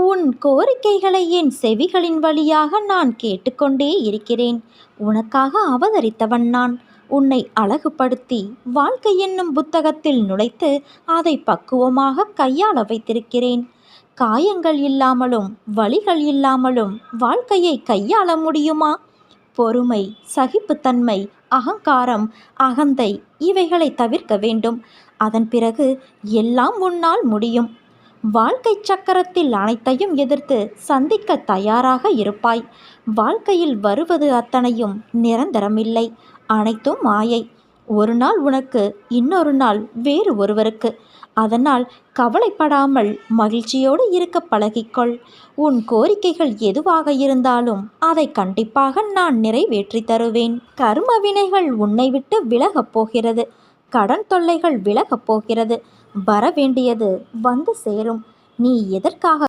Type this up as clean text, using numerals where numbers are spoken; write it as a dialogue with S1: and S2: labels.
S1: உன் கோரிக்கைகளை என் செவிகளின் வழியாக நான் கேட்டுக்கொண்டே இருக்கிறேன். உனக்காக அவதரித்தவன் நான். உன்னை அழகுபடுத்தி வாழ்க்கை என்னும் புத்தகத்தில் நுழைத்து அதை பக்குவமாக கையாள வைத்திருக்கிறேன். காயங்கள் இல்லாமலும் வலிகள் இல்லாமலும் வாழ்க்கையை கையாள முடியுமா? பொறுமை, சகிப்புத்தன்மை, அகங்காரம், அகந்தை இவைகளை தவிர்க்க வேண்டும். அதன் பிறகு எல்லாம் உன்னால் முடியும். வாழ்க்கை சக்கரத்தில் அனைத்தையும் எதிர்த்து சந்திக்க தயாராக இருப்பாய். வாழ்க்கையில் வருவது அத்தனையும் நிரந்தரமில்லை. அனைத்தும் மாயை. ஒரு நாள் உனக்கு, இன்னொரு நாள் வேறு ஒருவருக்கு. அதனால் கவலைப்படாமல் மகிழ்ச்சியோடு இருக்க பழகிக்கொள். உன் கோரிக்கைகள் எதுவாக இருந்தாலும் அதை கண்டிப்பாக நான் நிறைவேற்றி தருவேன். கர்ம வினைகள் உன்னை விட்டு விலகப் போகிறது. கடன் தொல்லைகள் விலகப் போகிறது. வர வேண்டியது வந்து சேரும். நீ எதற்காக